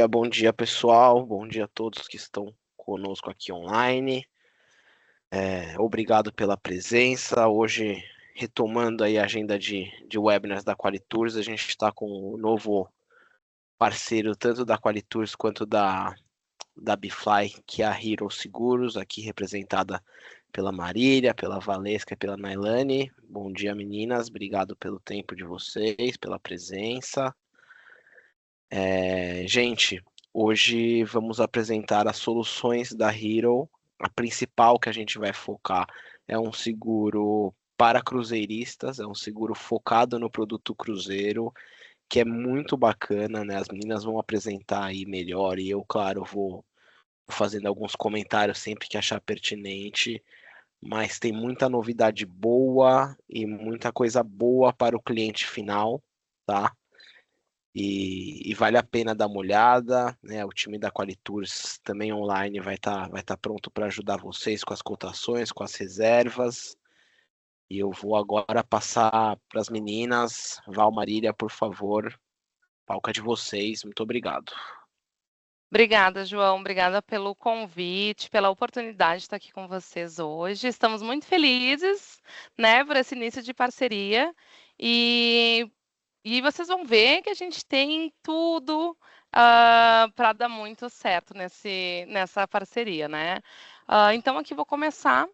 bom dia pessoal, bom dia a todos que estão conosco aqui online. Obrigado pela presença. Hoje, retomando aí a agenda de webinars da Qualitours, a gente está com um novo parceiro, tanto da Qualitours quanto da Bfly, que é a Hero Seguros, aqui representada pela Marília, pela Valesca e pela Nailane. Bom dia, meninas. Obrigado pelo tempo de vocês, pela presença. Gente, hoje vamos apresentar as soluções da Hero. A principal que a gente vai focar é um seguro para cruzeiristas, é um seguro focado no produto cruzeiro, que é muito bacana, né? As meninas vão apresentar aí melhor e eu, claro, vou fazendo alguns comentários sempre que achar pertinente, mas tem muita novidade boa e muita coisa boa para o cliente final, tá? E vale a pena dar uma olhada, né? O time da Qualitours também online vai tá pronto para ajudar vocês com as cotações, com as reservas. E eu vou agora passar para as meninas. Val, Marília, por favor, palco é de vocês. Muito obrigado. Obrigada, João. Obrigada pelo convite, pela oportunidade de estar aqui com vocês hoje. Estamos muito felizes, né, por esse início de parceria. E vocês vão ver que a gente tem tudo para dar muito certo nessa parceria, né? Então, aqui vou começar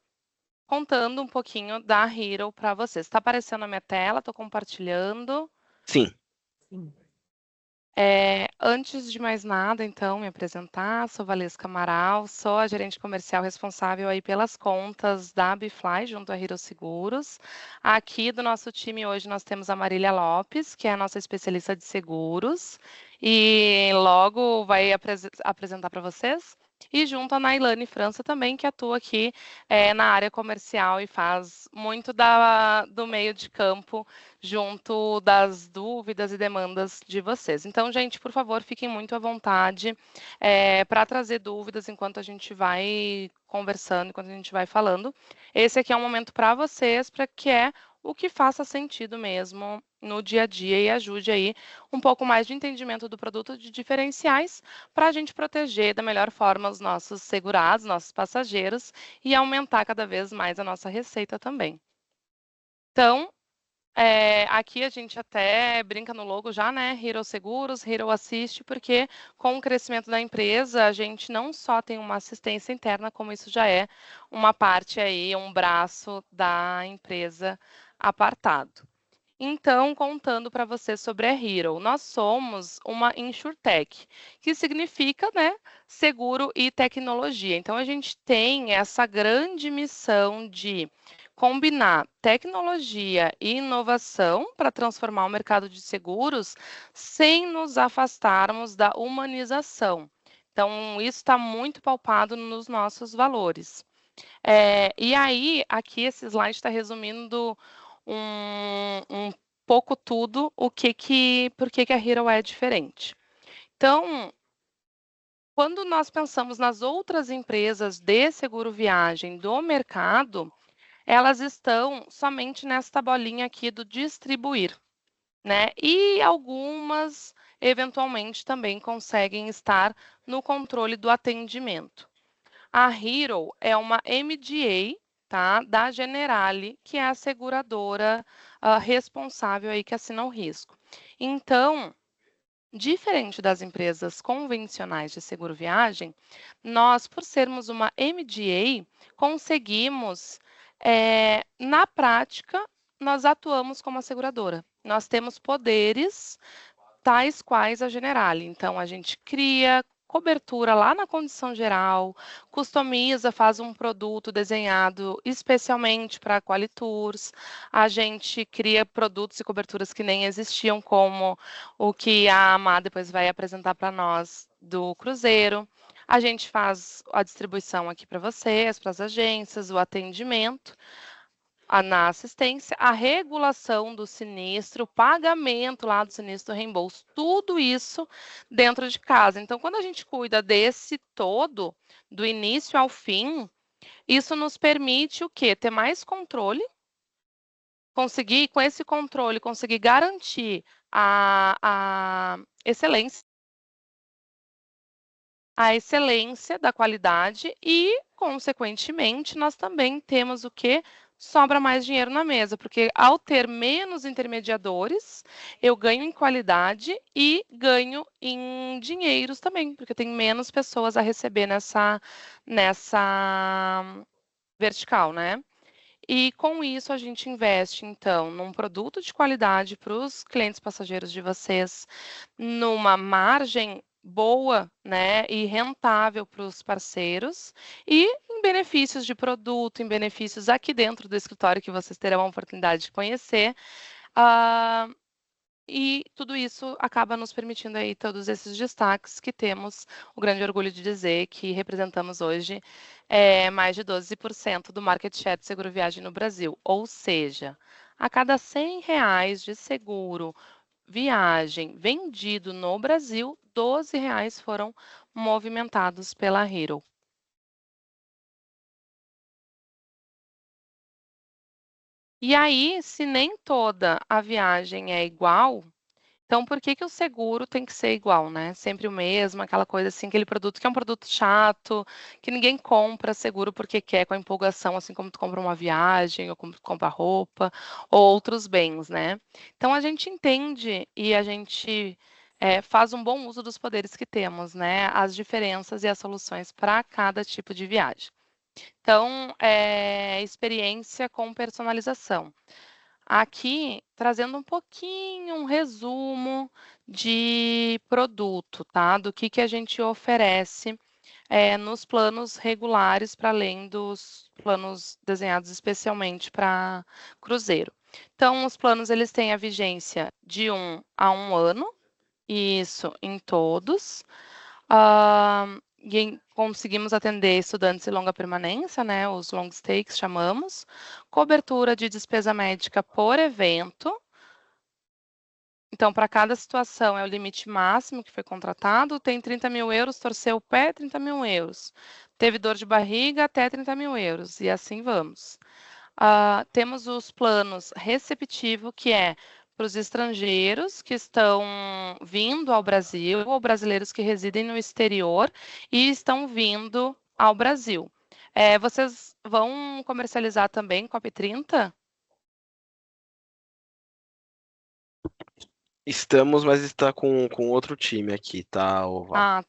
contando um pouquinho da Hero para vocês. Está aparecendo na minha tela, estou compartilhando. Sim. Antes de mais nada, então, me apresentar, sou Valesca Amaral, sou a gerente comercial responsável aí pelas contas da Bfly, junto à Hero Seguros. Aqui do nosso time hoje nós temos a Marília Lopes, que é a nossa especialista de seguros, e logo vai apresentar para vocês. E junto a Nailane França também, que atua aqui na área comercial e faz muito do meio de campo junto das dúvidas e demandas de vocês. Então, gente, por favor, fiquem muito à vontade para trazer dúvidas enquanto a gente vai conversando, enquanto a gente vai falando. Esse aqui é um momento para vocês, para que é o que faça sentido mesmo no dia a dia e ajude aí um pouco mais de entendimento do produto de diferenciais para a gente proteger da melhor forma os nossos segurados, nossos passageiros e aumentar cada vez mais a nossa receita também. Então, aqui a gente até brinca no logo já, né? Hero Seguros, Hero Assist, porque com o crescimento da empresa, a gente não só tem uma assistência interna, como isso já é uma parte aí, um braço da empresa apartado. Então, contando para você sobre a Hero, nós somos uma InsurTech, que significa, né, seguro e tecnologia. Então, a gente tem essa grande missão de combinar tecnologia e inovação para transformar o mercado de seguros sem nos afastarmos da humanização. Então, isso está muito palpado nos nossos valores. E aí, aqui esse slide está resumindo um pouco tudo, por que a Hero é diferente. Então, quando nós pensamos nas outras empresas de seguro viagem do mercado, elas estão somente nesta bolinha aqui do distribuir, né? E algumas, eventualmente, também conseguem estar no controle do atendimento. A Hero é uma MGA, tá, da Generali, que é a seguradora responsável aí que assina o risco. Então, diferente das empresas convencionais de seguro viagem, nós, por sermos uma MGA, conseguimos, na prática, nós atuamos como aseguradora. Nós temos poderes tais quais a Generali. Então, a gente cria cobertura lá na condição geral, customiza, faz um produto desenhado especialmente para a Qualitours, a gente cria produtos e coberturas que nem existiam, como o que a Amá depois vai apresentar para nós do Cruzeiro. A gente faz a distribuição aqui para vocês, para as agências, o atendimento na assistência, a regulação do sinistro, o pagamento lá do sinistro, o reembolso, tudo isso dentro de casa. Então, quando a gente cuida desse todo, do início ao fim, isso nos permite o quê? Ter mais controle, conseguir, com esse controle, conseguir garantir a excelência a excelência da qualidade e, consequentemente, nós também temos o quê? Sobra mais dinheiro na mesa, porque ao ter menos intermediadores, eu ganho em qualidade e ganho em dinheiros também, porque tem menos pessoas a receber nessa vertical, né? E com isso a gente investe, então, num produto de qualidade para os clientes passageiros de vocês, numa margem boa, né, e rentável para os parceiros, e em benefícios de produto, em benefícios aqui dentro do escritório que vocês terão a oportunidade de conhecer. Ah, e tudo isso acaba nos permitindo aí todos esses destaques que temos o grande orgulho de dizer que representamos hoje mais de 12% do market share de seguro viagem no Brasil. Ou seja, a cada R$ 100 de seguro viagem vendido no Brasil, R$ 12 foram movimentados pela Hero. E aí, se nem toda a viagem é igual, então, por que que o seguro tem que ser igual, né? Sempre o mesmo, aquela coisa assim, aquele produto que é um produto chato, que ninguém compra seguro porque quer, com a empolgação, assim como tu compra uma viagem, ou como tu compra roupa, ou outros bens, né? Então, a gente entende e a gente faz um bom uso dos poderes que temos, né? As diferenças e as soluções para cada tipo de viagem. Então, experiência com personalização. Aqui, trazendo um pouquinho, um resumo de produto, tá? Do que a gente oferece nos planos regulares, para além dos planos desenhados especialmente para cruzeiro. Então, os planos eles têm a vigência de 1 a 1 ano, isso em todos. E conseguimos atender estudantes de longa permanência, né, os long stays chamamos, cobertura de despesa médica por evento. Então, para cada situação é o limite máximo que foi contratado, tem 30 mil euros, torceu o pé, 30 mil euros. Teve dor de barriga, até 30 mil euros, e assim vamos. Temos os planos receptivo, que é para os estrangeiros que estão vindo ao Brasil, ou brasileiros que residem no exterior e estão vindo ao Brasil. Vocês vão comercializar também COP30? Estamos, mas está com outro time aqui, tá, Ova? Ah,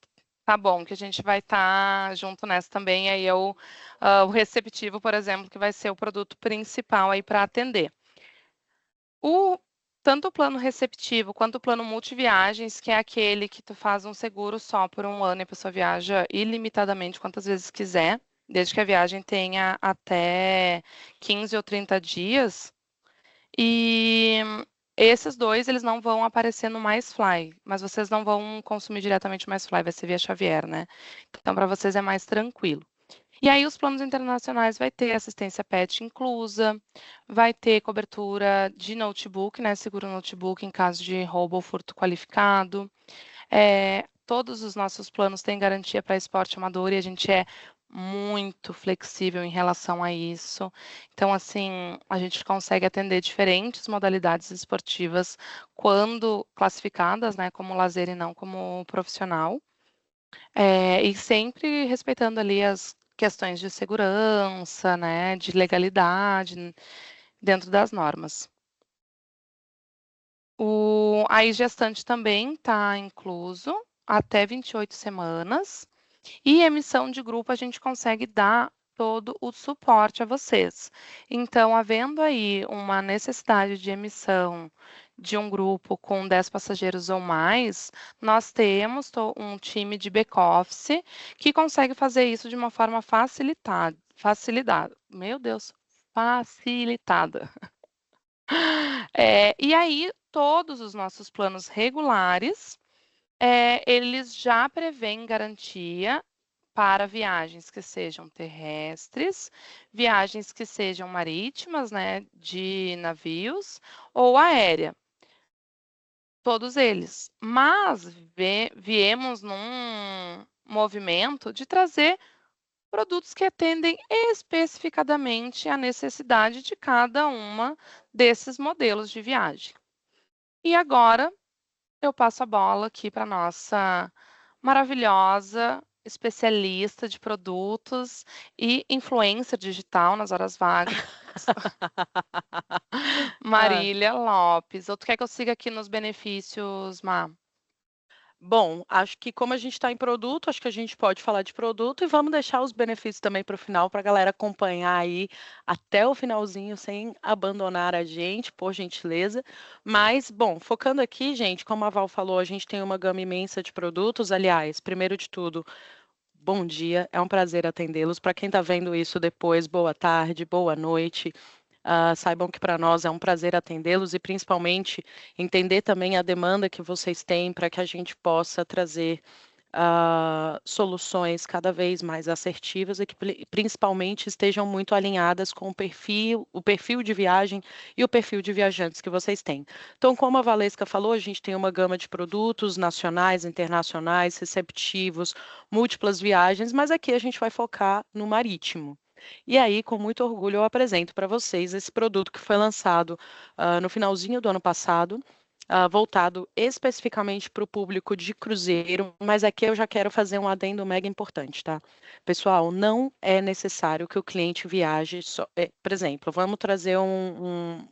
tá bom, que a gente vai estar junto nessa também. Aí é o receptivo, por exemplo, que vai ser o produto principal aí para atender. Tanto o plano receptivo quanto o plano multiviagens, que é aquele que tu faz um seguro só por 1 ano e a pessoa viaja ilimitadamente quantas vezes quiser, desde que a viagem tenha até 15 ou 30 dias. E esses dois, eles não vão aparecer no MyFly, mas vocês não vão consumir diretamente o MyFly, vai ser via Xavier, né? Então, para vocês é mais tranquilo. E aí, os planos internacionais vai ter assistência PET inclusa, vai ter cobertura de notebook, né? Seguro notebook em caso de roubo ou furto qualificado. Todos os nossos planos têm garantia para esporte amador e a gente é muito flexível em relação a isso. Então, assim, a gente consegue atender diferentes modalidades esportivas quando classificadas, né, como lazer e não como profissional. E sempre respeitando ali as questões de segurança, né, de legalidade dentro das normas. A gestante também está incluso até 28 semanas. E emissão de grupo, a gente consegue dar todo o suporte a vocês. Então, havendo aí uma necessidade de emissão de um grupo com 10 passageiros ou mais, nós temos um time de back-office que consegue fazer isso de uma forma facilitada. Meu Deus, facilitada. E aí, todos os nossos planos regulares, eles já prevêem garantia para viagens que sejam terrestres, viagens que sejam marítimas, né, de navios, ou aérea, todos eles. Mas viemos num movimento de trazer produtos que atendem especificadamente à necessidade de cada uma desses modelos de viagem. E agora eu passo a bola aqui para nossa maravilhosa especialista de produtos e influencer digital nas horas vagas, Ah, Marília Lopes. Ou tu quer que eu siga aqui nos benefícios, Má? bom, acho que como a gente está em produto, acho que a gente pode falar de produto e vamos deixar os benefícios também para o final, para a galera acompanhar aí até o finalzinho sem abandonar a gente, por gentileza. Mas, bom, focando aqui, gente, como a Val falou, a gente tem uma gama imensa de produtos. Aliás, primeiro de tudo, bom dia, é um prazer atendê-los. Para quem está vendo isso depois, boa tarde, boa noite. Saibam que para nós é um prazer atendê-los e principalmente entender também a demanda que vocês têm para que a gente possa trazer soluções cada vez mais assertivas e que principalmente estejam muito alinhadas com o perfil de viagem e o perfil de viajantes que vocês têm. Então, como a Valesca falou, a gente tem uma gama de produtos nacionais, internacionais, receptivos, múltiplas viagens, mas aqui a gente vai focar no marítimo. E aí, com muito orgulho, eu apresento para vocês esse produto que foi lançado no finalzinho do ano passado, voltado especificamente para o público de cruzeiro, mas aqui eu já quero fazer um adendo mega importante, tá? Pessoal, não é necessário que o cliente viaje só. Por exemplo, vamos trazer um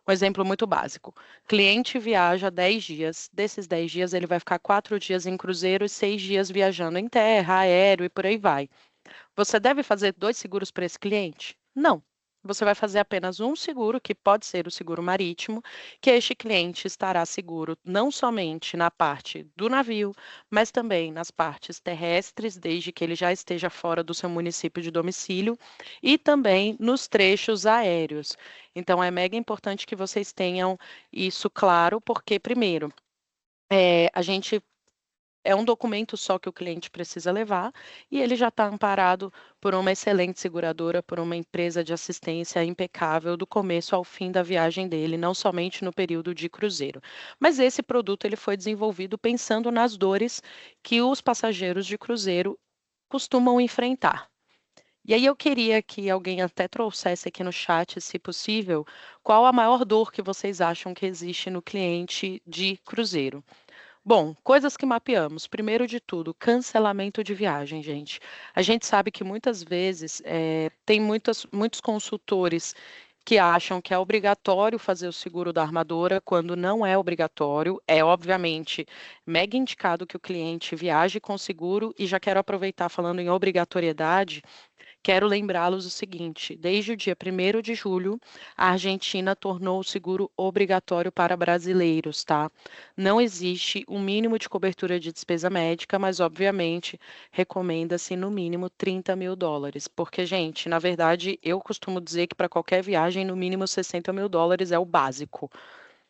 exemplo muito básico. Cliente viaja 10 dias, desses 10 dias ele vai ficar 4 dias em cruzeiro e 6 dias viajando em terra, aéreo e por aí vai. Você deve fazer 2 seguros para esse cliente? Não. Você vai fazer apenas um seguro, que pode ser o seguro marítimo, que este cliente estará seguro não somente na parte do navio, mas também nas partes terrestres, desde que ele já esteja fora do seu município de domicílio, e também nos trechos aéreos. Então, é mega importante que vocês tenham isso claro, porque, primeiro, a gente é um documento só que o cliente precisa levar e ele já está amparado por uma excelente seguradora, por uma empresa de assistência impecável do começo ao fim da viagem dele, não somente no período de cruzeiro. Mas esse produto ele foi desenvolvido pensando nas dores que os passageiros de cruzeiro costumam enfrentar. E aí eu queria que alguém até trouxesse aqui no chat, se possível, qual a maior dor que vocês acham que existe no cliente de cruzeiro. Bom, coisas que mapeamos. Primeiro de tudo, cancelamento de viagem, gente. A gente sabe que muitas vezes tem muitos consultores que acham que é obrigatório fazer o seguro da armadora, quando não é obrigatório. É, obviamente, mega indicado que o cliente viaje com seguro, e já quero aproveitar falando em obrigatoriedade. Quero lembrá-los o seguinte: desde o dia 1º de julho, a Argentina tornou o seguro obrigatório para brasileiros, tá? Não existe um mínimo de cobertura de despesa médica, mas obviamente recomenda-se no mínimo US$ 30.000, porque, gente, na verdade, eu costumo dizer que para qualquer viagem, no mínimo US$ 60.000 é o básico.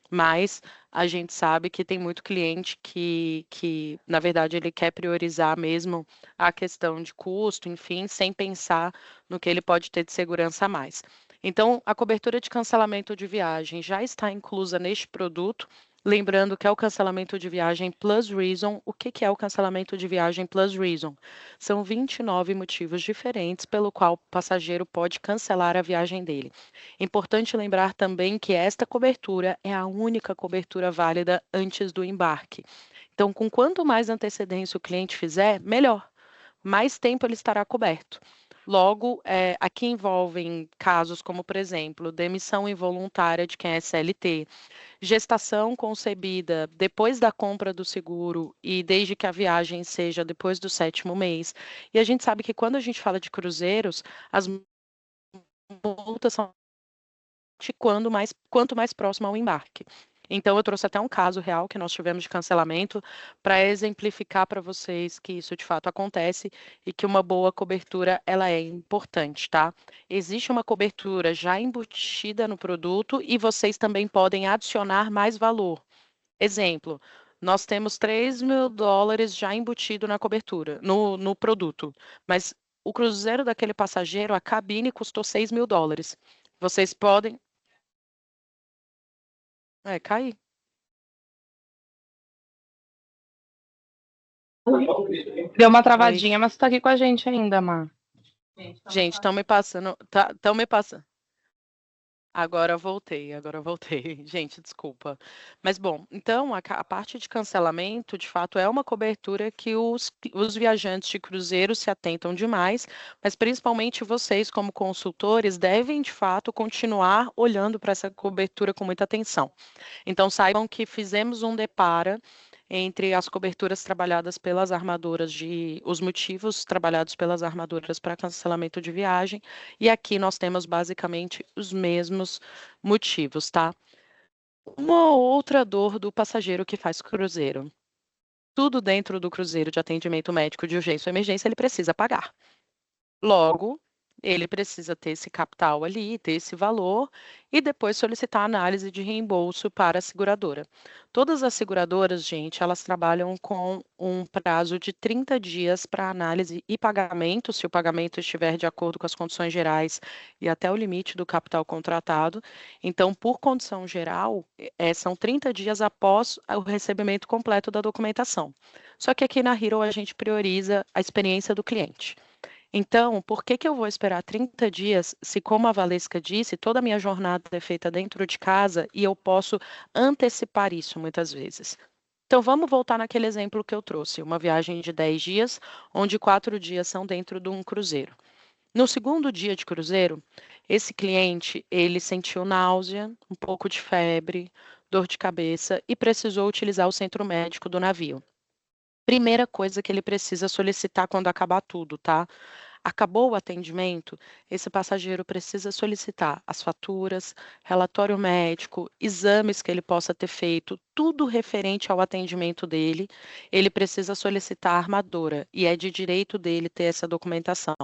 Mas a gente sabe que tem muito cliente que, na verdade, ele quer priorizar mesmo a questão de custo, enfim, sem pensar no que ele pode ter de segurança a mais. Então, a cobertura de cancelamento de viagem já está inclusa neste produto. Lembrando que é o cancelamento de viagem plus reason. O que é o cancelamento de viagem plus reason? São 29 motivos diferentes pelo qual o passageiro pode cancelar a viagem dele. Importante lembrar também que esta cobertura é a única cobertura válida antes do embarque. Então, com quanto mais antecedência o cliente fizer, melhor. Mais tempo ele estará coberto. Logo, aqui envolvem casos como, por exemplo, demissão involuntária de quem é CLT, gestação concebida depois da compra do seguro e desde que a viagem seja depois do 7º mês. E a gente sabe que quando a gente fala de cruzeiros, as multas são quanto mais próximo ao embarque. Então, eu trouxe até um caso real que nós tivemos de cancelamento para exemplificar para vocês que isso de fato acontece e que uma boa cobertura ela é importante, tá? Existe uma cobertura já embutida no produto e vocês também podem adicionar mais valor. Exemplo, nós temos US$ 3.000 já embutido na cobertura, no produto, mas o cruzeiro daquele passageiro, a cabine custou US$ 6.000. Vocês podem. Cair. Deu uma Oi. travadinha, mas tu tá aqui com a gente ainda, Má. Gente, estão me passando. Estão me passando. Agora voltei. Gente, desculpa. Mas bom, então a parte de cancelamento, de fato, é uma cobertura que os viajantes de cruzeiro se atentam demais, mas principalmente vocês, como consultores, devem, de fato, continuar olhando para essa cobertura com muita atenção. Então, saibam que fizemos um depara entre as coberturas trabalhadas pelas armadoras os motivos trabalhados pelas armadoras para cancelamento de viagem, e aqui nós temos basicamente os mesmos motivos, tá? Uma outra dor do passageiro que faz cruzeiro. Tudo dentro do cruzeiro de atendimento médico de urgência ou emergência ele precisa pagar. Logo, ele precisa ter esse capital ali, ter esse valor e depois solicitar análise de reembolso para a seguradora. Todas as seguradoras, gente, elas trabalham com um prazo de 30 dias para análise e pagamento, se o pagamento estiver de acordo com as condições gerais e até o limite do capital contratado. Então, por condição geral, são 30 dias após o recebimento completo da documentação. Só que aqui na Hero a gente prioriza a experiência do cliente. Então, por que eu vou esperar 30 dias se, como a Valesca disse, toda a minha jornada é feita dentro de casa e eu posso antecipar isso muitas vezes? Então, vamos voltar naquele exemplo que eu trouxe, uma viagem de 10 dias, onde 4 dias são dentro de um cruzeiro. No segundo dia de cruzeiro, esse cliente, ele sentiu náusea, um pouco de febre, dor de cabeça e precisou utilizar o centro médico do navio. Primeira coisa que ele precisa solicitar quando acabar tudo, tá? Acabou o atendimento, esse passageiro precisa solicitar as faturas, relatório médico, exames que ele possa ter feito, tudo referente ao atendimento dele. Ele precisa solicitar a armadora e é de direito dele ter essa documentação.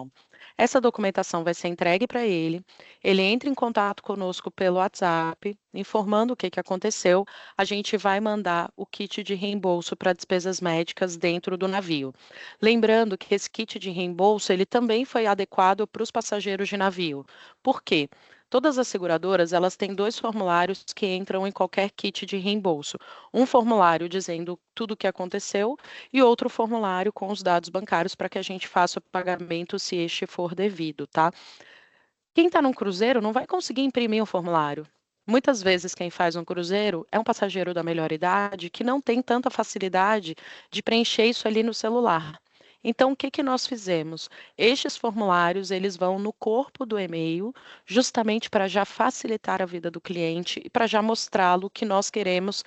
Essa documentação vai ser entregue para ele. Ele entra em contato conosco pelo WhatsApp, informando o que aconteceu. A gente vai mandar o kit de reembolso para despesas médicas dentro do navio. Lembrando que esse kit de reembolso ele também foi adequado para os passageiros de navio. Por quê? Todas as seguradoras, elas têm 2 formulários que entram em qualquer kit de reembolso. Um formulário dizendo tudo o que aconteceu e outro formulário com os dados bancários para que a gente faça o pagamento se este for devido, tá? Quem está num cruzeiro não vai conseguir imprimir um formulário. Muitas vezes quem faz um cruzeiro é um passageiro da melhor idade que não tem tanta facilidade de preencher isso ali no celular. Então, o que nós fizemos? Estes formulários, eles vão no corpo do e-mail, justamente para já facilitar a vida do cliente e para já mostrá-lo que nós queremos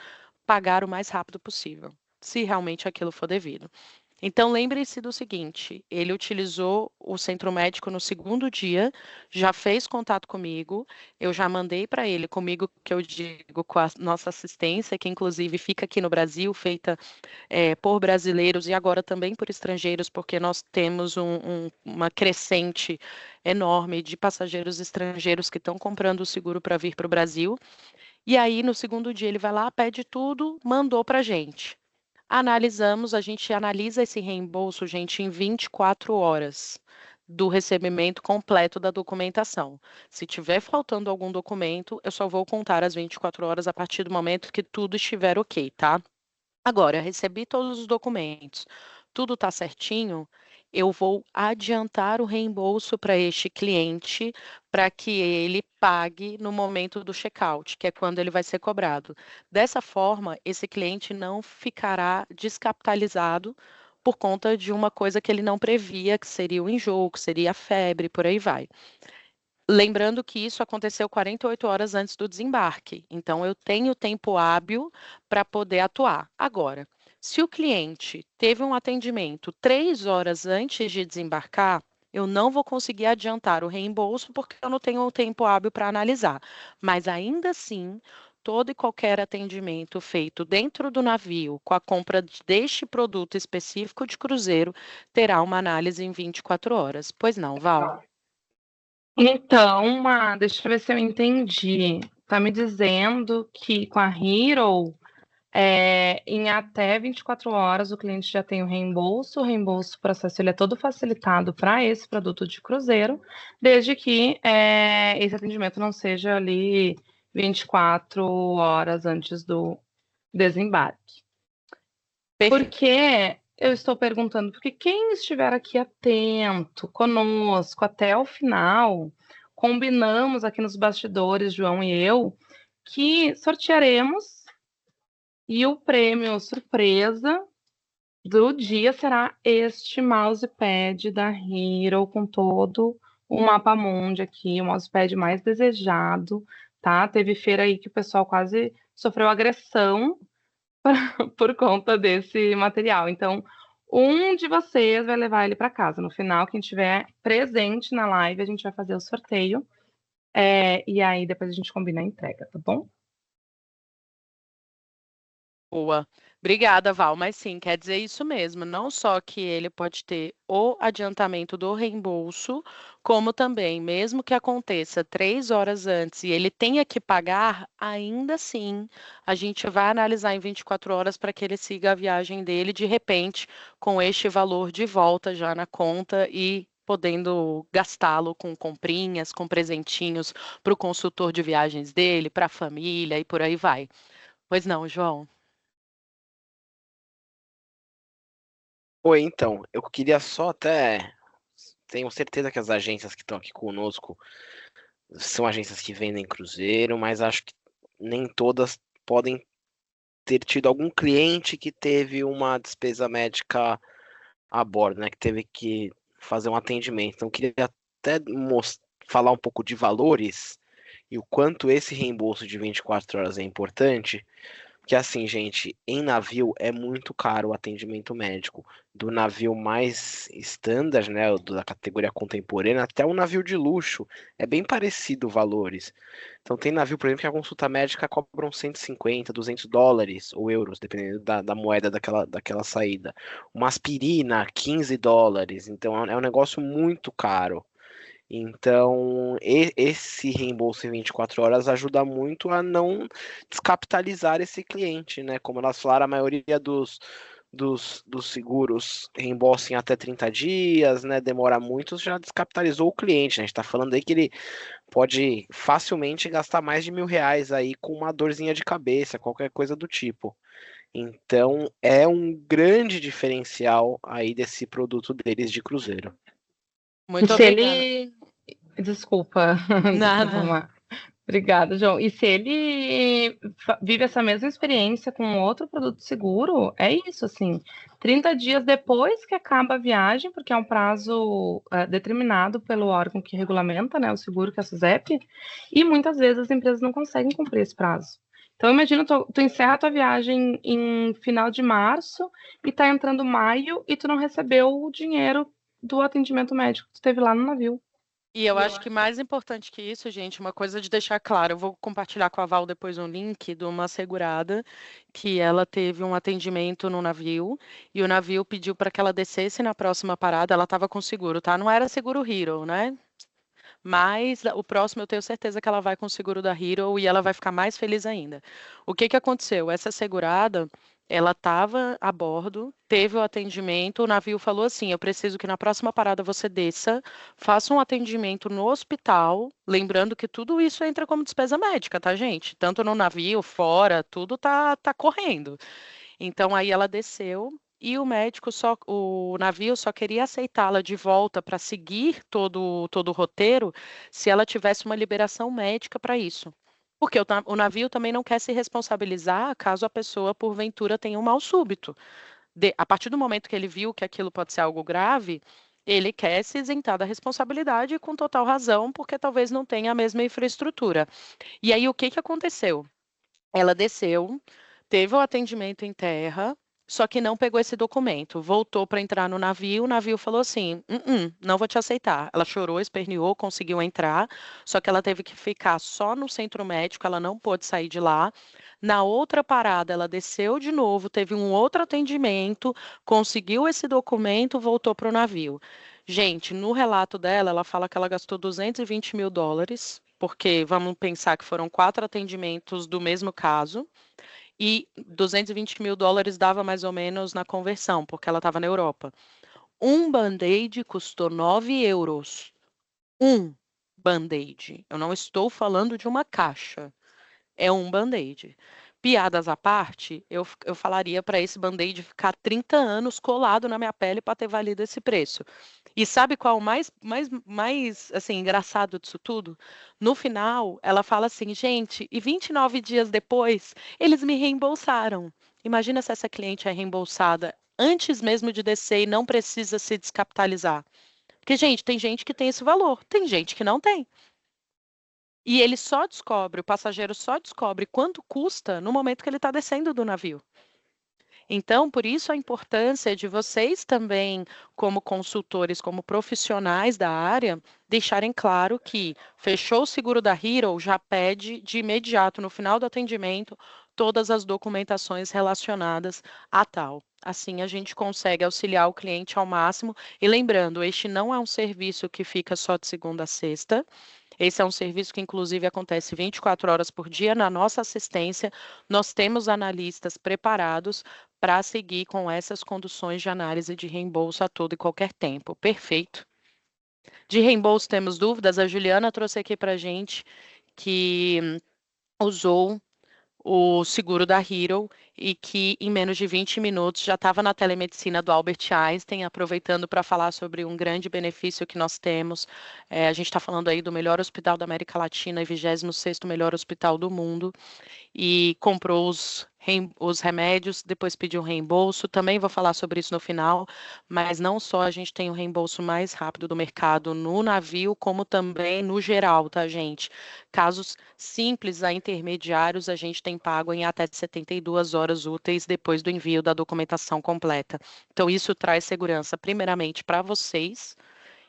pagar o mais rápido possível, se realmente aquilo for devido. Então, lembre-se do seguinte: ele utilizou o centro médico no segundo dia, já fez contato comigo, eu já mandei para ele, comigo que eu digo com a nossa assistência, que inclusive fica aqui no Brasil, feita por brasileiros e agora também por estrangeiros, porque nós temos uma crescente enorme de passageiros estrangeiros que estão comprando o seguro para vir para o Brasil. E aí, no segundo dia, ele vai lá, pede tudo, mandou para a gente. A gente analisa esse reembolso, gente, em 24 horas do recebimento completo da documentação. Se tiver faltando algum documento, eu só vou contar as 24 horas a partir do momento que tudo estiver ok, tá? Agora, recebi todos os documentos, tudo está certinho, eu vou adiantar o reembolso para este cliente para que ele pague no momento do check-out, que é quando ele vai ser cobrado. Dessa forma, esse cliente não ficará descapitalizado por conta de uma coisa que ele não previa, que seria o enjoo, que seria a febre, por aí vai. Lembrando que isso aconteceu 48 horas antes do desembarque, então eu tenho tempo hábil para poder atuar. Agora, se o cliente teve um atendimento 3 horas antes de desembarcar, eu não vou conseguir adiantar o reembolso porque eu não tenho tempo hábil para analisar. Mas ainda assim, todo e qualquer atendimento feito dentro do navio com a compra deste produto específico de cruzeiro terá uma análise em 24 horas. Pois não, Val? Então, deixa eu ver se eu entendi. Tá me dizendo que com a Hero, em até 24 horas o cliente já tem o reembolso processo ele é todo facilitado para esse produto de cruzeiro, desde que esse atendimento não seja ali 24 horas antes do desembarque. Perfeito. Porque eu estou perguntando, porque quem estiver aqui atento conosco até o final, combinamos aqui nos bastidores, João e eu, que sortearemos e o prêmio surpresa do dia será este mousepad da Hero com todo o mapa mundi aqui, o mousepad mais desejado, tá? Teve feira aí que o pessoal quase sofreu agressão por conta desse material. Então, um de vocês vai levar ele para casa. No final, quem tiver presente na live, a gente vai fazer o sorteio. E aí depois a gente combina a entrega, tá bom? Boa. Obrigada, Val. Mas sim, quer dizer isso mesmo. Não só que ele pode ter o adiantamento do reembolso, como também, mesmo que aconteça 3 horas antes e ele tenha que pagar, ainda assim, a gente vai analisar em 24 horas para que ele siga a viagem dele, de repente, com este valor de volta já na conta e podendo gastá-lo com comprinhas, com presentinhos para o consultor de viagens dele, para a família e por aí vai. Pois não, João? Oi, então, eu queria só até. Tenho certeza que as agências que estão aqui conosco são agências que vendem cruzeiro, mas acho que nem todas podem ter tido algum cliente que teve uma despesa médica a bordo, né? Que teve que fazer um atendimento. Então, eu queria até falar um pouco de valores e o quanto esse reembolso de 24 horas é importante. Que assim, gente, em navio é muito caro o atendimento médico. Do navio mais standard, né, da categoria contemporânea, até um navio de luxo. É bem parecido valores. Então tem navio, por exemplo, que a consulta médica cobram 150, US$ 200 ou euros, dependendo da moeda daquela saída. Uma aspirina, US$ 15. Então é um negócio muito caro. Então, esse reembolso em 24 horas ajuda muito a não descapitalizar esse cliente, né? Como elas falaram, a maioria dos seguros reembolsam em até 30 dias, né? Demora muito, já descapitalizou o cliente, né? A gente tá falando aí que ele pode facilmente gastar mais de R$ 1.000 aí com uma dorzinha de cabeça, qualquer coisa do tipo. Então, é um grande diferencial aí desse produto deles de cruzeiro. Muito Se obrigada. ele. Desculpa, desculpa, Nada. Mar. Obrigada, João. E se ele vive essa mesma experiência com outro produto seguro, é isso, assim, 30 dias depois que acaba a viagem, porque é um prazo determinado pelo órgão que regulamenta, né, o seguro, que é a SUSEP, e muitas vezes as empresas não conseguem cumprir esse prazo. Então, imagina, tu encerra a tua viagem em final de março e tá entrando maio e tu não recebeu o dinheiro do atendimento médico que tu teve lá no navio. E eu acho que mais importante que isso, gente, uma coisa de deixar claro, eu vou compartilhar com a Val depois um link de uma segurada que ela teve um atendimento no navio e o navio pediu para que ela descesse na próxima parada, ela estava com seguro, tá? Não era seguro Hero, né? Mas o próximo eu tenho certeza que ela vai com o seguro da Hero e ela vai ficar mais feliz ainda. O que que aconteceu? Essa segurada, ela estava a bordo, teve o atendimento, o navio falou assim: eu preciso que na próxima parada você desça, faça um atendimento no hospital, lembrando que tudo isso entra como despesa médica, tá, gente? Tanto no navio, fora, tudo tá correndo. Então aí ela desceu e o navio só queria aceitá-la de volta para seguir todo o roteiro se ela tivesse uma liberação médica para isso. Porque o navio também não quer se responsabilizar caso a pessoa, porventura, tenha um mal súbito. A partir do momento que ele viu que aquilo pode ser algo grave, ele quer se isentar da responsabilidade com total razão, porque talvez não tenha a mesma infraestrutura. E aí, o que que aconteceu? Ela desceu, teve o atendimento em terra, só que não pegou esse documento. Voltou para entrar no navio, o navio falou assim: não vou te aceitar. Ela chorou, esperneou, conseguiu entrar, só que ela teve que ficar só no centro médico, ela não pôde sair de lá. Na outra parada, ela desceu de novo, teve um outro atendimento, conseguiu esse documento, voltou para o navio. Gente, no relato dela, ela fala que ela gastou US$ 220 mil, porque vamos pensar que foram 4 atendimentos do mesmo caso, e US$ 220 mil dava mais ou menos na conversão, porque ela estava na Europa. Um band-aid custou 9 euros. Um band-aid. Eu não estou falando de uma caixa. É um band-aid. Piadas à parte, eu falaria para esse band-aid ficar 30 anos colado na minha pele para ter valido esse preço. E sabe qual o mais assim, engraçado disso tudo? No final, ela fala assim, gente, e 29 dias depois, eles me reembolsaram. Imagina se essa cliente é reembolsada antes mesmo de descer e não precisa se descapitalizar. Porque, gente, tem gente que tem esse valor, tem gente que não tem. E ele só descobre, o passageiro só descobre quanto custa no momento que ele está descendo do navio. Então, por isso a importância de vocês também, como consultores, como profissionais da área, deixarem claro que fechou o seguro da Hero, já pede de imediato, no final do atendimento, todas as documentações relacionadas a tal. Assim, a gente consegue auxiliar o cliente ao máximo. E lembrando, este não é um serviço que fica só de segunda a sexta. Esse é um serviço que, inclusive, acontece 24 horas por dia na nossa assistência. Nós temos analistas preparados para seguir com essas condições de análise de reembolso a todo e qualquer tempo. Perfeito. De reembolso, temos dúvidas? A Juliana trouxe aqui para a gente que usou o seguro da Hero e que em menos de 20 minutos já estava na telemedicina do Albert Einstein, aproveitando para falar sobre um grande benefício que nós temos. A gente está falando aí do melhor hospital da América Latina e 26º melhor hospital do mundo, e comprou os remédios, depois pediu reembolso. Também vou falar sobre isso no final, mas não só a gente tem o reembolso mais rápido do mercado no navio, como também no geral, tá, gente? Casos simples a intermediários, a gente tem pago em até 72 horas úteis depois do envio da documentação completa. Então, isso traz segurança, primeiramente, para vocês,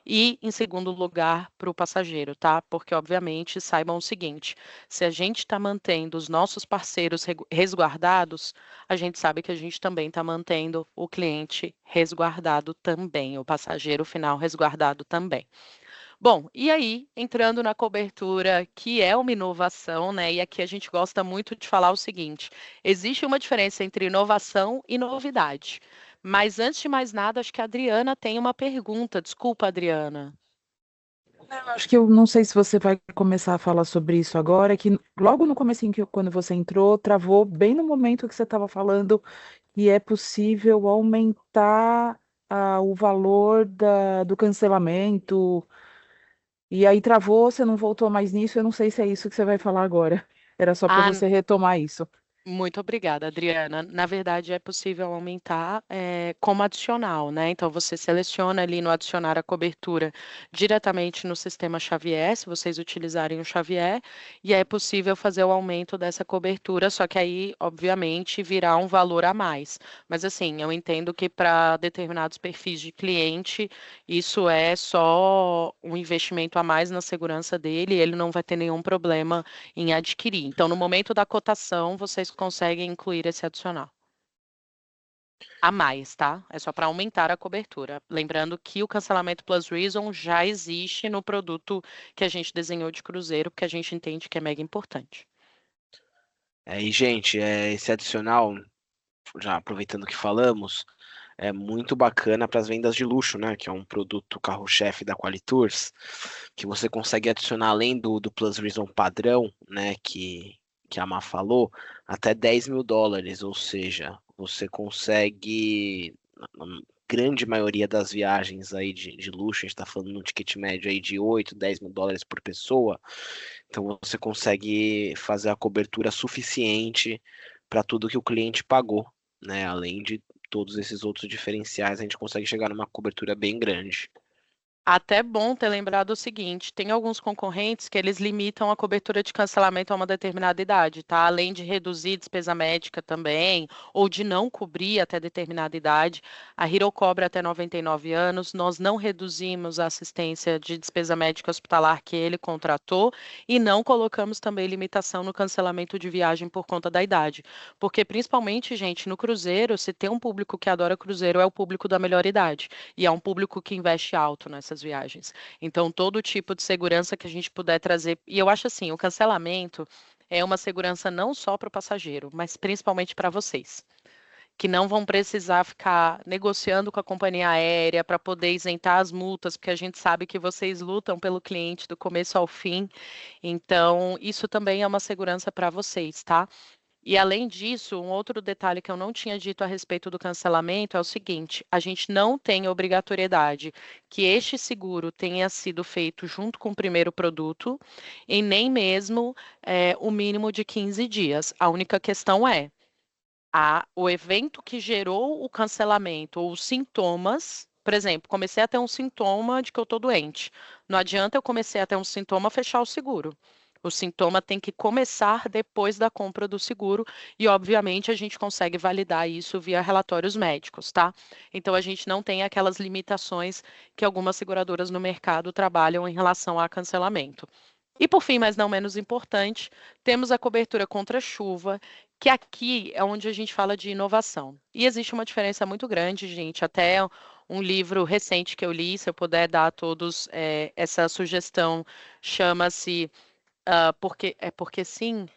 e, em segundo lugar, para o passageiro, tá? Porque, obviamente, saibam o seguinte: se a gente está mantendo os nossos parceiros resguardados, a gente sabe que a gente também está mantendo o cliente resguardado também, o passageiro final resguardado também. Bom, e aí, entrando na cobertura, que é uma inovação, né? E aqui a gente gosta muito de falar o seguinte: existe uma diferença entre inovação e novidade. Mas antes de mais nada, acho que a Adriana tem uma pergunta. Desculpa, Adriana. Eu acho que eu não sei se você vai começar a falar sobre isso agora, que logo no comecinho, quando você entrou, travou bem no momento que você estava falando que é possível aumentar o valor do cancelamento, e aí travou, você não voltou mais nisso, eu não sei se é isso que você vai falar agora. Era só para Ah, você retomar isso. muito obrigada, Adriana. Na verdade, é possível aumentar como adicional, né? Então, você seleciona ali no adicionar a cobertura diretamente no sistema Xavier, se vocês utilizarem o Xavier, e é possível fazer o aumento dessa cobertura, só que aí, obviamente, virá um valor a mais. Mas, assim, eu entendo que para determinados perfis de cliente, isso é só um investimento a mais na segurança dele, e ele não vai ter nenhum problema em adquirir. Então, no momento da cotação, vocês conseguem incluir esse adicional. A mais, tá? É só para aumentar a cobertura. Lembrando que o cancelamento plus reason já existe no produto que a gente desenhou de cruzeiro, porque a gente entende que é mega importante. E, gente, esse adicional, já aproveitando que falamos, é muito bacana para as vendas de luxo, né? Que é um produto carro-chefe da Qualitours, que você consegue adicionar além do Plus Reason padrão, né? Que a Má falou, até $10.000, ou seja, você consegue, na grande maioria das viagens aí de luxo, a gente está falando num ticket médio aí de $8, $10.000 por pessoa, então você consegue fazer a cobertura suficiente para tudo que o cliente pagou, né? Além de todos esses outros diferenciais, a gente consegue chegar numa cobertura bem grande. Até bom ter lembrado o seguinte: tem alguns concorrentes que eles limitam a cobertura de cancelamento a uma determinada idade, tá? Além de reduzir despesa médica também, ou de não cobrir até determinada idade, a Hero cobra até 99 anos. Nós não reduzimos a assistência de despesa médica hospitalar que ele contratou e não colocamos também limitação no cancelamento de viagem por conta da idade. Porque, principalmente, gente, no cruzeiro, se tem um público que adora cruzeiro, é o público da melhor idade. E é um público que investe alto nessas viagens. Então, todo tipo de segurança que a gente puder trazer. E eu acho assim, o cancelamento é uma segurança não só para o passageiro, mas principalmente para vocês, que não vão precisar ficar negociando com a companhia aérea para poder isentar as multas, porque a gente sabe que vocês lutam pelo cliente do começo ao fim. Então, isso também é uma segurança para vocês, tá? E além disso, um outro detalhe que eu não tinha dito a respeito do cancelamento é o seguinte: a gente não tem obrigatoriedade que este seguro tenha sido feito junto com o primeiro produto e nem mesmo o mínimo de 15 dias. A única questão é o evento que gerou o cancelamento ou os sintomas. Por exemplo, comecei a ter um sintoma de que eu estou doente. Não adianta eu comecei a ter um sintoma fechar o seguro. O sintoma tem que começar depois da compra do seguro e, obviamente, a gente consegue validar isso via relatórios médicos, tá? Então, a gente não tem aquelas limitações que algumas seguradoras no mercado trabalham em relação a cancelamento. E por fim, mas não menos importante, temos a cobertura contra chuva, que aqui é onde a gente fala de inovação. E existe uma diferença muito grande, gente, até um livro recente que eu li, se eu puder dar a todos essa sugestão, chama-se porque sim,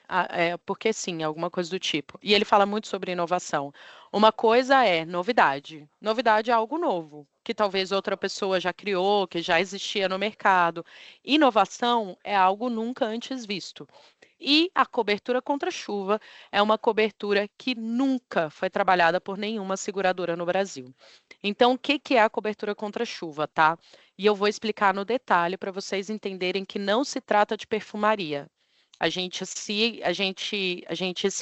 alguma coisa do tipo. E ele fala muito sobre inovação. Uma coisa é novidade. Novidade é algo novo, que talvez outra pessoa já criou, que já existia no mercado. Inovação é algo nunca antes visto. E a cobertura contra chuva é uma cobertura que nunca foi trabalhada por nenhuma seguradora no Brasil. Então, o que é a cobertura contra chuva, tá? E eu vou explicar no detalhe para vocês entenderem que não se trata de perfumaria. A gente se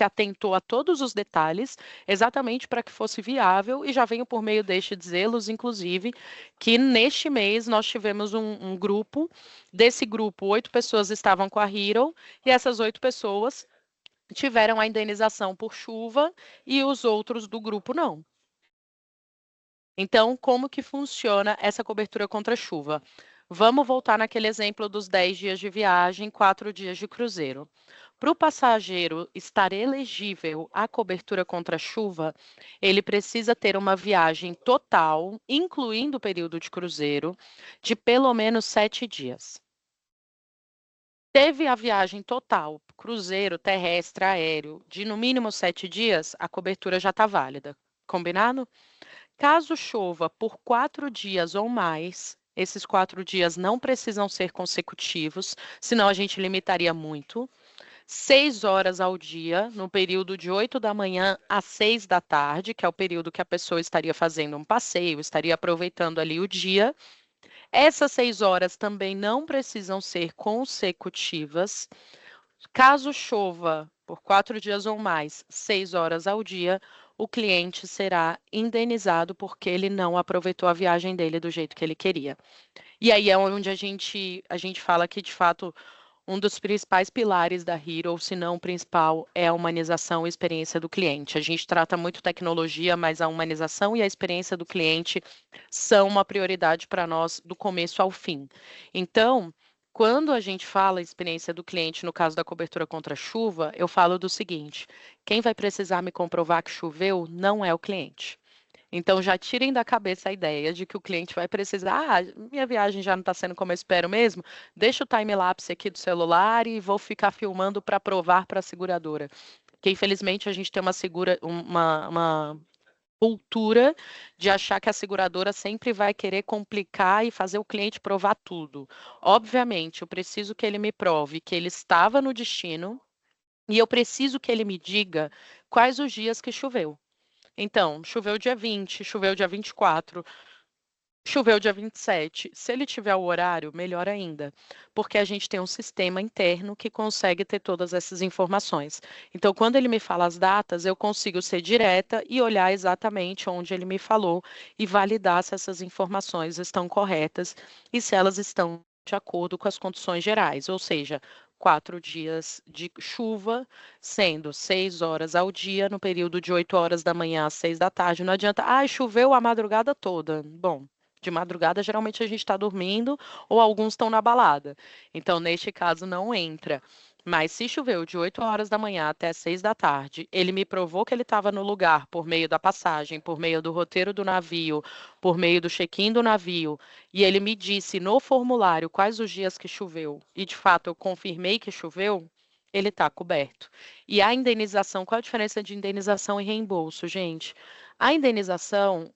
atentou a todos os detalhes, exatamente para que fosse viável, e já venho por meio deste dizê-los, inclusive, que neste mês nós tivemos um grupo. Desse grupo, 8 pessoas estavam com a Hero, e essas 8 pessoas tiveram a indenização por chuva, e os outros do grupo não. Então, como que funciona essa cobertura contra chuva? Vamos voltar naquele exemplo dos 10 dias de viagem, 4 dias de cruzeiro. Para o passageiro estar elegível à cobertura contra chuva, ele precisa ter uma viagem total, incluindo o período de cruzeiro, de pelo menos 7 dias. Teve a viagem total, cruzeiro, terrestre, aéreo, de no mínimo 7 dias, a cobertura já está válida. Combinado? Caso chova por 4 dias ou mais, esses 4 dias não precisam ser consecutivos, senão a gente limitaria muito. 6 horas ao dia, no período de 8 da manhã às 6 da tarde, que é o período que a pessoa estaria fazendo um passeio, estaria aproveitando ali o dia. Essas 6 horas também não precisam ser consecutivas. Caso chova por 4 dias ou mais, 6 horas ao dia, o cliente será indenizado porque ele não aproveitou a viagem dele do jeito que ele queria. E aí é onde a gente fala que, de fato, um dos principais pilares da Hero, se não o principal, é a humanização e experiência do cliente. A gente trata muito tecnologia, mas a humanização e a experiência do cliente são uma prioridade para nós do começo ao fim. Então, quando a gente fala experiência do cliente, no caso da cobertura contra chuva, eu falo do seguinte: quem vai precisar me comprovar que choveu não é o cliente. Então, já tirem da cabeça a ideia de que o cliente vai precisar, minha viagem já não está sendo como eu espero mesmo, deixa o time-lapse aqui do celular e vou ficar filmando para provar para a seguradora. Porque, infelizmente, a gente tem uma cultura de achar que a seguradora sempre vai querer complicar e fazer o cliente provar tudo. Obviamente, eu preciso que ele me prove que ele estava no destino e eu preciso que ele me diga quais os dias que choveu. Então, choveu dia 20, choveu dia 24, choveu dia 27. Se ele tiver o horário, melhor ainda, porque a gente tem um sistema interno que consegue ter todas essas informações. Então, quando ele me fala as datas, eu consigo ser direta e olhar exatamente onde ele me falou e validar se essas informações estão corretas e se elas estão de acordo com as condições gerais, ou seja, 4 dias de chuva, sendo 6 horas ao dia, no período de 8 horas da manhã às 6 da tarde. Não adianta, choveu a madrugada toda. Bom, de madrugada geralmente a gente está dormindo ou alguns estão na balada. Então, neste caso, não entra. Mas se choveu de 8 horas da manhã até 6 da tarde, ele me provou que ele estava no lugar por meio da passagem, por meio do roteiro do navio, por meio do check-in do navio, e ele me disse no formulário quais os dias que choveu, e de fato eu confirmei que choveu, ele está coberto. E a indenização, qual a diferença de indenização e reembolso, gente? A indenização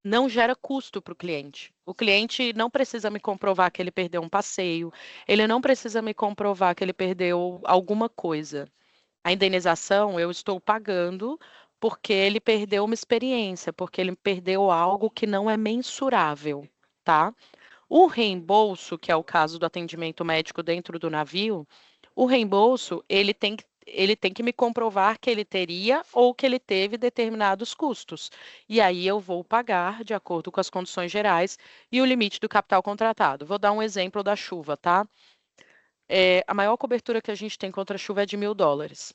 não gera custo para o cliente. O cliente não precisa me comprovar que ele perdeu um passeio, ele não precisa me comprovar que ele perdeu alguma coisa. A indenização eu estou pagando porque ele perdeu uma experiência, porque ele perdeu algo que não é mensurável, tá? O reembolso, que é o caso do atendimento médico dentro do navio, o reembolso, ele tem que me comprovar que ele teria ou que ele teve determinados custos. E aí eu vou pagar de acordo com as condições gerais e o limite do capital contratado. Vou dar um exemplo da chuva, tá? A maior cobertura que a gente tem contra a chuva é de $1.000.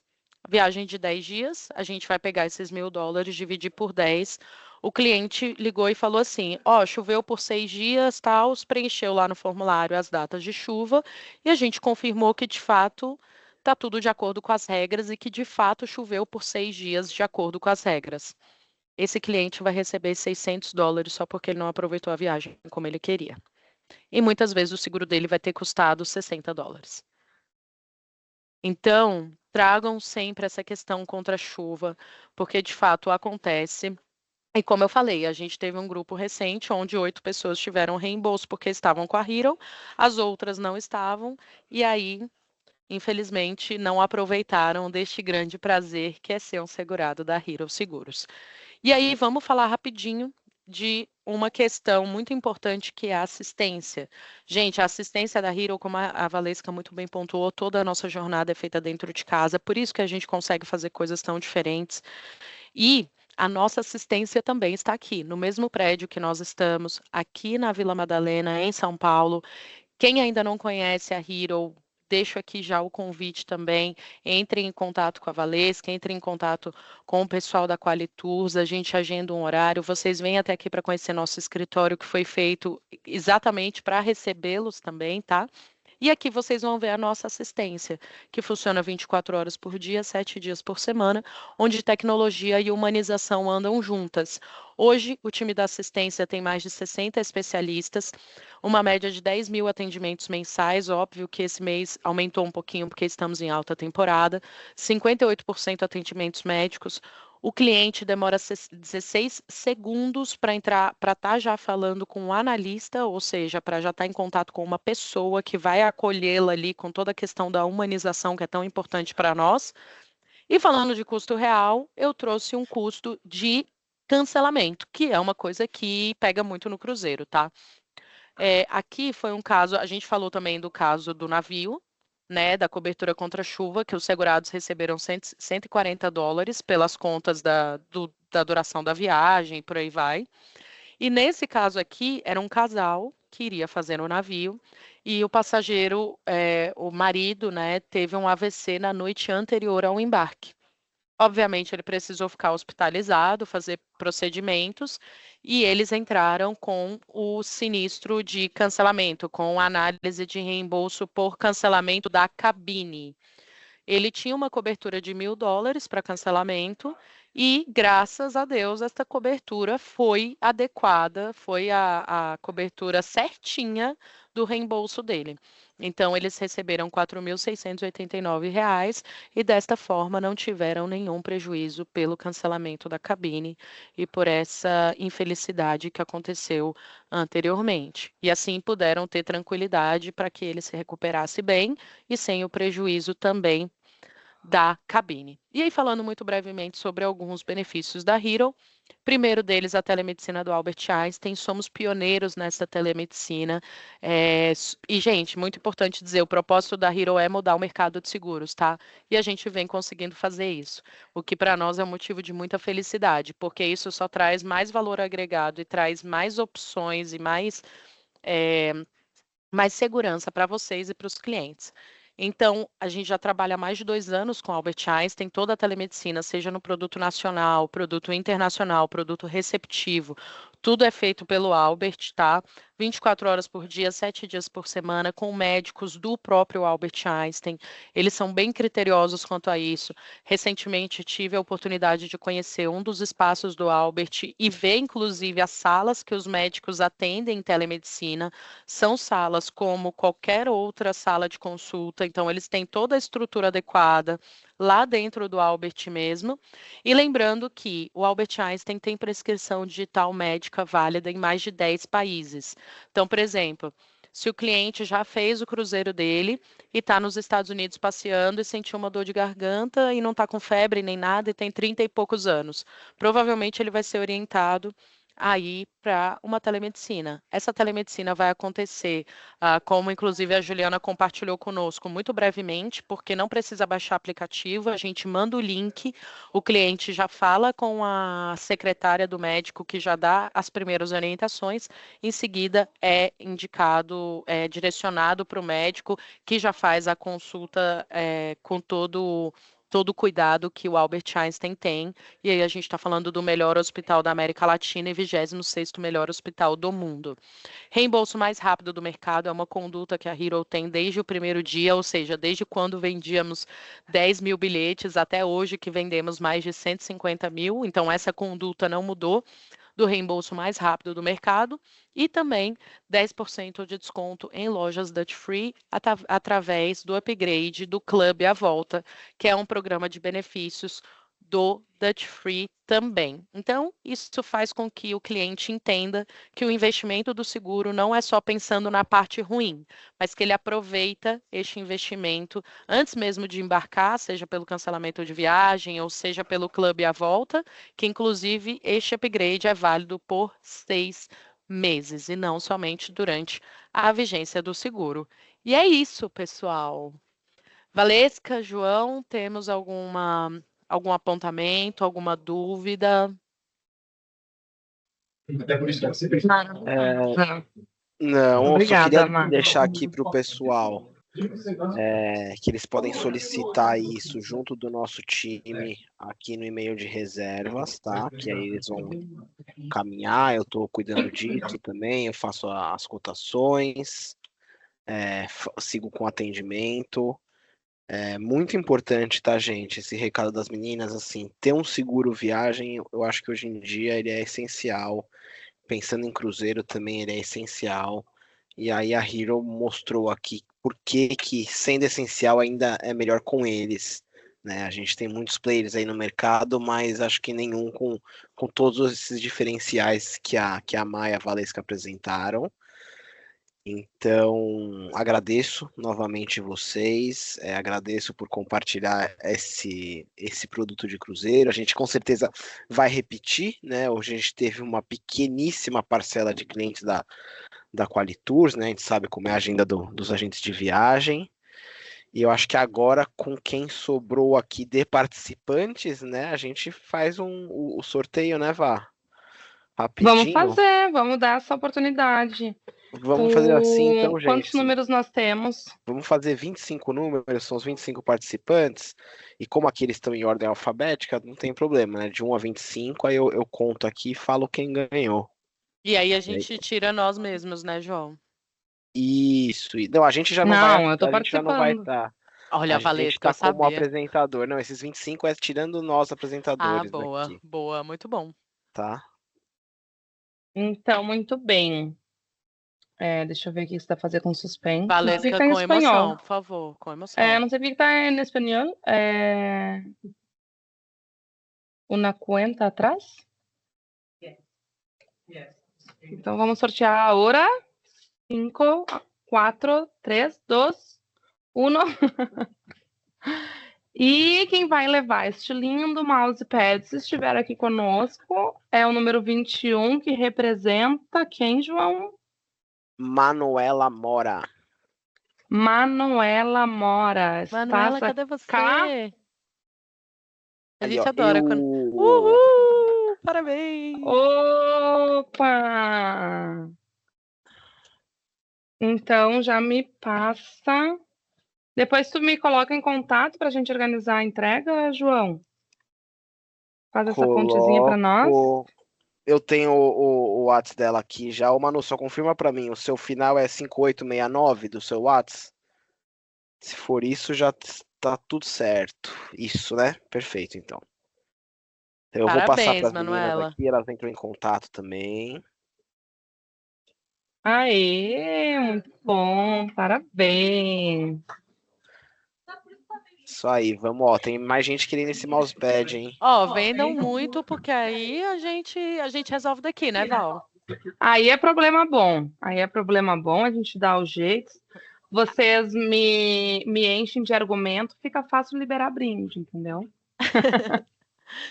Viagem de 10 dias, a gente vai pegar esses $1.000, dividir por 10. O cliente ligou e falou assim: ó, choveu por 6 dias, tal, preencheu lá no formulário as datas de chuva e a gente confirmou que de fato está tudo de acordo com as regras e que de fato choveu por 6 dias de acordo com as regras. Esse cliente vai receber $600 só porque ele não aproveitou a viagem como ele queria. E muitas vezes o seguro dele vai ter custado $60. Então, tragam sempre essa questão contra a chuva, porque de fato acontece. E como eu falei, a gente teve um grupo recente onde 8 pessoas tiveram reembolso porque estavam com a Hero, as outras não estavam, e aí, infelizmente, não aproveitaram deste grande prazer que é ser um segurado da Hero Seguros. E aí, vamos falar rapidinho de uma questão muito importante que é a assistência. Gente, a assistência da Hero, como a Valesca muito bem pontuou, toda a nossa jornada é feita dentro de casa, por isso que a gente consegue fazer coisas tão diferentes. E a nossa assistência também está aqui, no mesmo prédio que nós estamos, aqui na Vila Madalena, em São Paulo. Quem ainda não conhece a Hero, deixo aqui já o convite também. Entre em contato com a Valesca, entre em contato com o pessoal da Qualitours, a gente agenda um horário. Vocês vêm até aqui para conhecer nosso escritório, que foi feito exatamente para recebê-los também, tá? E aqui vocês vão ver a nossa assistência, que funciona 24 horas por dia, 7 dias por semana, onde tecnologia e humanização andam juntas. Hoje, o time da assistência tem mais de 60 especialistas, uma média de 10 mil atendimentos mensais. Óbvio que esse mês aumentou um pouquinho porque estamos em alta temporada, 58% atendimentos médicos. O cliente demora 16 segundos para entrar, para estar já falando com um analista, ou seja, para já estar em contato com uma pessoa que vai acolhê-la ali com toda a questão da humanização que é tão importante para nós. E falando de custo real, eu trouxe um custo de cancelamento, que é uma coisa que pega muito no cruzeiro, tá? Aqui foi um caso, a gente falou também do caso do navio, né, da cobertura contra chuva, que os segurados receberam $140 pelas contas da duração da viagem, por aí vai. E nesse caso aqui, era um casal que iria fazer no navio, e o passageiro, o marido, né, teve um AVC na noite anterior ao embarque. Obviamente, ele precisou ficar hospitalizado, fazer procedimentos, e eles entraram com o sinistro de cancelamento, com análise de reembolso por cancelamento da cabine. Ele tinha uma cobertura de $1.000 para cancelamento e, graças a Deus, esta cobertura foi adequada, foi a cobertura certinha do reembolso dele. Então, eles receberam R$ 4.689 e, desta forma, não tiveram nenhum prejuízo pelo cancelamento da cabine e por essa infelicidade que aconteceu anteriormente. E assim puderam ter tranquilidade para que ele se recuperasse bem e sem o prejuízo também da cabine. E aí, falando muito brevemente sobre alguns benefícios da Hero, primeiro deles, a telemedicina do Albert Einstein. Somos pioneiros nessa telemedicina. E, gente, muito importante dizer, o propósito da Hero é mudar o mercado de seguros, tá? E a gente vem conseguindo fazer isso, o que para nós é um motivo de muita felicidade, porque isso só traz mais valor agregado e traz mais opções e mais segurança para vocês e para os clientes. Então, a gente já trabalha há mais de 2 anos com a Albert Einstein, toda a telemedicina, seja no produto nacional, produto internacional, produto receptivo, tudo é feito pelo Albert, tá? 24 horas por dia, 7 dias por semana, com médicos do próprio Albert Einstein. Eles são bem criteriosos quanto a isso. Recentemente tive a oportunidade de conhecer um dos espaços do Albert e ver, inclusive, as salas que os médicos atendem em telemedicina. São salas como qualquer outra sala de consulta, então eles têm toda a estrutura adequada lá dentro do Albert mesmo. E lembrando que o Albert Einstein tem prescrição digital médica válida em mais de 10 países. Então, por exemplo, se o cliente já fez o cruzeiro dele e está nos Estados Unidos passeando e sentiu uma dor de garganta e não está com febre nem nada e tem 30 e poucos anos. Provavelmente ele vai ser orientado a ir para uma telemedicina. Essa telemedicina vai acontecer, como inclusive a Juliana compartilhou conosco muito brevemente, porque não precisa baixar aplicativo, a gente manda o link, o cliente já fala com a secretária do médico que já dá as primeiras orientações, em seguida é indicado, é direcionado para o médico que já faz a consulta com todo o cuidado que o Albert Einstein tem, e aí a gente está falando do melhor hospital da América Latina e 26º melhor hospital do mundo. Reembolso mais rápido do mercado é uma conduta que a Hero tem desde o primeiro dia, ou seja, desde quando vendíamos 10 mil bilhetes até hoje que vendemos mais de 150 mil, então essa conduta não mudou, do reembolso mais rápido do mercado, e também 10% de desconto em lojas Dutch Free através do upgrade do Clube à Volta, que é um programa de benefícios do Dutch Free também. Então, isso faz com que o cliente entenda que o investimento do seguro não é só pensando na parte ruim, mas que ele aproveita este investimento antes mesmo de embarcar, seja pelo cancelamento de viagem ou seja pelo clube à volta, que inclusive este upgrade é válido por 6 meses e não somente durante a vigência do seguro. E é isso, pessoal. Valesca, João, temos algum apontamento, alguma dúvida? Não, eu só Obrigada, queria deixar aqui para o pessoal que eles podem solicitar isso junto do nosso time aqui no e-mail de reservas, tá? Que aí eles vão caminhar, eu estou cuidando disso também, eu faço as cotações, sigo com atendimento. É muito importante, tá, gente? Esse recado das meninas, assim, ter um seguro viagem, eu acho que hoje em dia ele é essencial. Pensando em cruzeiro também ele é essencial. E aí a Hero mostrou aqui por que sendo essencial ainda é melhor com eles. Né? A gente tem muitos players aí no mercado, mas acho que nenhum com todos esses diferenciais que a Maia e a Valesca apresentaram. Então, agradeço novamente vocês, agradeço por compartilhar esse produto de cruzeiro. A gente com certeza vai repetir, né? Hoje a gente teve uma pequeníssima parcela de clientes da Qualitours, né? A gente sabe como é a agenda dos agentes de viagem. E eu acho que agora, com quem sobrou aqui de participantes, né? A gente faz o sorteio, né, Vá? Rapidinho. Vamos dar essa oportunidade. Vamos fazer assim, então, gente. Quantos números nós temos? Vamos fazer 25 números, são os 25 participantes, e como aqui eles estão em ordem alfabética, não tem problema, né? De 1 a 25, aí eu conto aqui e falo quem ganhou. E aí a gente tira nós mesmos, né, João? Isso. Não, a gente já não eu tô a gente já não vai estar. Olha, A gente tá como apresentador. Não, esses 25 é tirando nós apresentadores. Boa, daqui. boa, muito bom. Tá. Então, muito bem. Deixa eu ver aqui se está fazendo com suspense. Valesca, tá em com espanhol. emoção, por favor, com emoção. Não sei porque está em espanhol. Uma conta atrás? Yes. Então, vamos sortear agora. 5, 4, 3, 2, 1. E quem vai levar este lindo mousepad, se estiver aqui conosco, é o número 21, que representa quem, João? Manuela Mora. Manuela Mora. Manuela, cadê você? Cá? A gente adora quando... Parabéns! Opa! Então, já me passa... Depois tu me coloca em contato para a gente organizar a entrega, João? Faz essa pontezinha para nós. Eu tenho o WhatsApp dela aqui já. Ô, Manu, só confirma para mim. O seu final é 5869 do seu WhatsApp? Se for isso, já tá tudo certo. Isso, né? Perfeito, então. Eu vou passar para as meninas aqui. Elas entram em contato também. Aê, muito bom. Parabéns. Isso aí, vamos, tem mais gente querendo esse mousepad, hein? Vendam muito, porque aí a gente resolve daqui, né, Val? Aí é problema bom. Aí é problema bom, a gente dá o jeito. Vocês me enchem de argumento, fica fácil liberar brinde, entendeu?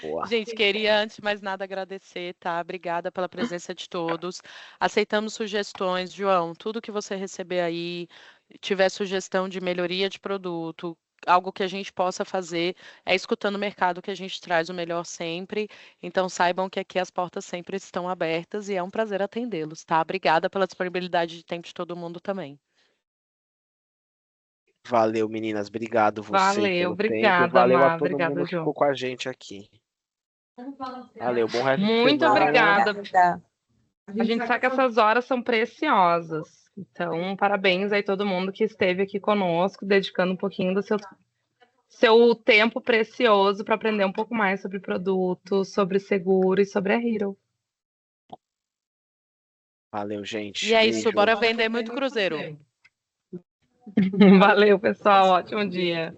Boa. Gente, queria antes de mais nada agradecer, tá? Obrigada pela presença de todos. Aceitamos sugestões, João, tudo que você receber aí, tiver sugestão de melhoria de produto, algo que a gente possa fazer, é escutando o mercado que a gente traz o melhor sempre. Então saibam que aqui as portas sempre estão abertas e é um prazer atendê-los, tá? Obrigada pela disponibilidade de tempo de todo mundo também. Valeu, meninas. Obrigado você Valeu, pelo tempo. E obrigada, valeu a Má. todo Obrigada, mundo que ficou João. com a gente aqui. Valeu, bom resto de Muito semana. obrigada. A gente sabe que essas horas são preciosas. Então, parabéns aí todo mundo que esteve aqui conosco, dedicando um pouquinho do seu tempo precioso para aprender um pouco mais sobre produtos, sobre seguro e sobre a Hero. Valeu, gente. E é isso, Beijo. bora vender muito cruzeiro. Valeu, pessoal. Ótimo dia.